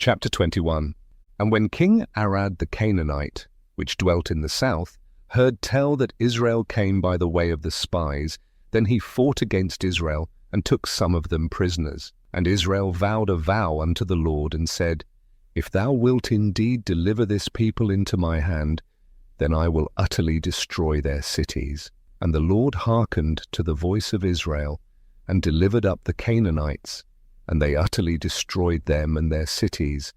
Chapter 21. And when King Arad the Canaanite, which dwelt in the south, heard tell that Israel came by the way of the spies, then he fought against Israel, and took some of them prisoners. And Israel vowed a vow unto the Lord, and said, If thou wilt indeed deliver this people into my hand, then I will utterly destroy their cities. And the Lord hearkened to the voice of Israel, and delivered up the Canaanites, and they utterly destroyed them and their cities.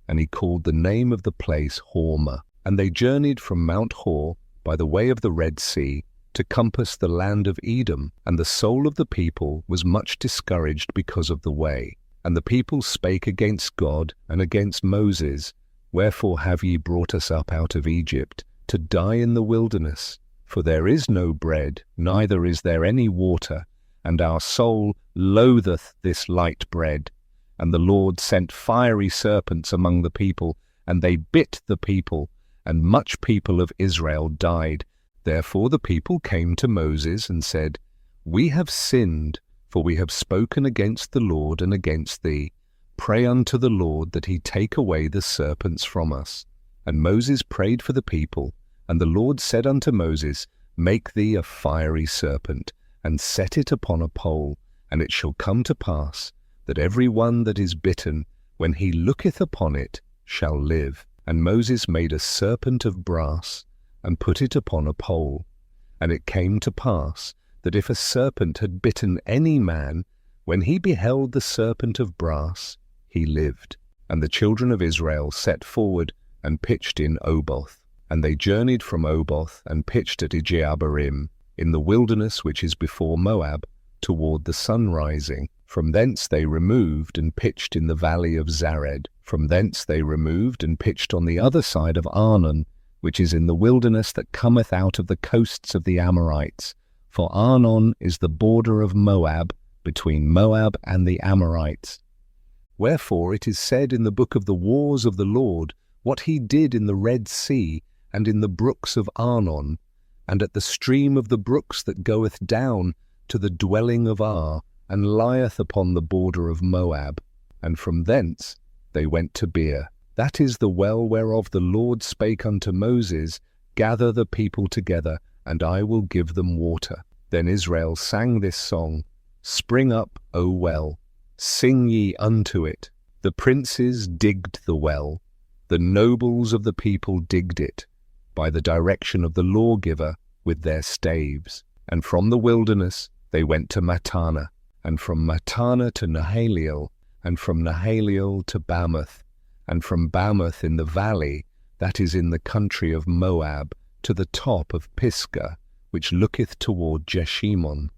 And he called the name of the place Hormah. And they journeyed from Mount Hor by the way of the Red Sea to compass the land of Edom. And the soul of the people was much discouraged because of the way. And the people spake against God and against Moses, Wherefore have ye brought us up out of Egypt, to die in the wilderness? For there is no bread, neither is there any water, and our soul loatheth this light bread. And the Lord sent fiery serpents among the people, and they bit the people, and much people of Israel died. Therefore the people came to Moses and said, We have sinned, for we have spoken against the Lord and against thee. Pray unto the Lord that he take away the serpents from us. And Moses prayed for the people, and the Lord said unto Moses, Make thee a fiery serpent, and set it upon a pole, and it shall come to pass, that every one that is bitten, when he looketh upon it, shall live. And Moses made a serpent of brass, and put it upon a pole. And it came to pass, that if a serpent had bitten any man, when he beheld the serpent of brass, he lived. And the children of Israel set forward, and pitched in Oboth. And they journeyed from Oboth, and pitched at Ijeabarim, in the wilderness which is before Moab, toward the sunrising. From thence they removed, and pitched in the valley of Zared. From thence they removed, and pitched on the other side of Arnon, which is in the wilderness that cometh out of the coasts of the Amorites. For Arnon is the border of Moab, between Moab and the Amorites. Wherefore it is said in the book of the wars of the Lord, what he did in the Red Sea, and in the brooks of Arnon, and at the stream of the brooks that goeth down to the dwelling of Ar, and lieth upon the border of Moab. And from thence they went to Beer. That is the well whereof the Lord spake unto Moses, Gather the people together, and I will give them water. Then Israel sang this song, Spring up, O well, sing ye unto it. The princes digged the well, the nobles of the people digged it, by the direction of the lawgiver with their staves. And from the wilderness they went to Mattanah, and from Mattanah to Nahaliel, and from Nahaliel to Bamoth, and from Bamoth in the valley, that is in the country of Moab, to the top of Pisgah, which looketh toward Jeshimon.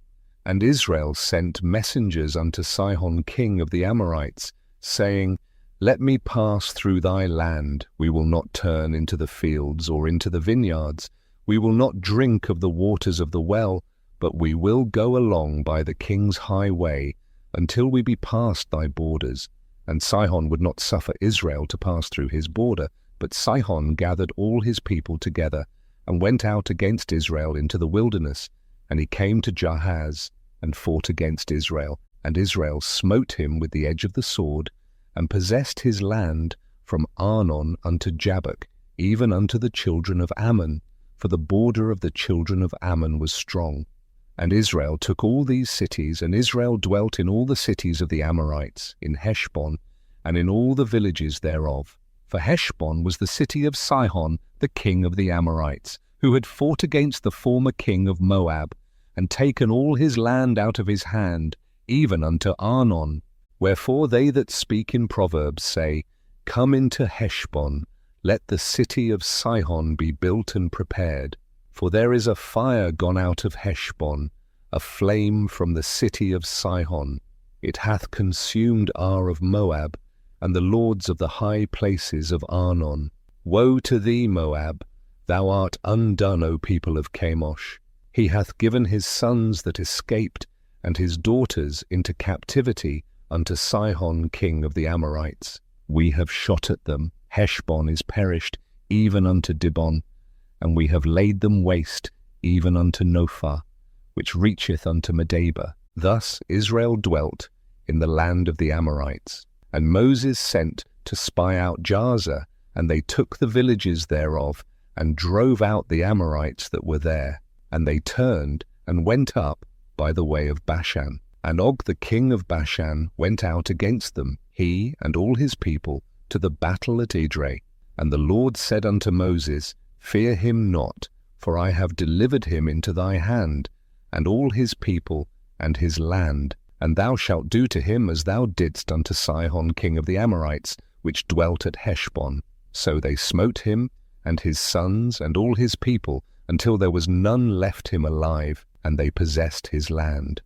And Israel sent messengers unto Sihon king of the Amorites, saying, Let me pass through thy land. We will not turn into the fields or into the vineyards. We will not drink of the waters of the well, but we will go along by the king's highway until we be past thy borders. And Sihon would not suffer Israel to pass through his border, but Sihon gathered all his people together, and went out against Israel into the wilderness. And he came to Jahaz, and fought against Israel. And Israel smote him with the edge of the sword, and possessed his land from Arnon unto Jabbok, even unto the children of Ammon, for the border of the children of Ammon was strong. And Israel took all these cities, and Israel dwelt in all the cities of the Amorites, in Heshbon, and in all the villages thereof. For Heshbon was the city of Sihon, the king of the Amorites, who had fought against the former king of Moab, and taken all his land out of his hand, even unto Arnon. Wherefore they that speak in Proverbs say, Come into Heshbon, let the city of Sihon be built and prepared. For there is a fire gone out of Heshbon, a flame from the city of Sihon. It hath consumed Ar of Moab, and the lords of the high places of Arnon. Woe to thee, Moab! Thou art undone, O people of Chemosh. He hath given his sons that escaped, and his daughters into captivity unto Sihon king of the Amorites. We have shot at them. Heshbon is perished, even unto Dibon. And we have laid them waste, even unto Nophah, which reacheth unto Medeba. Thus Israel dwelt in the land of the Amorites. And Moses sent to spy out Jazer, and they took the villages thereof, and drove out the Amorites that were there. And they turned and went up by the way of Bashan. And Og the king of Bashan went out against them, he and all his people, to the battle at Edrei. And the Lord said unto Moses, Fear him not, for I have delivered him into thy hand, and all his people, and his land. And thou shalt do to him as thou didst unto Sihon king of the Amorites, which dwelt at Heshbon. So they smote him, and his sons, and all his people, until there was none left him alive, and they possessed his land.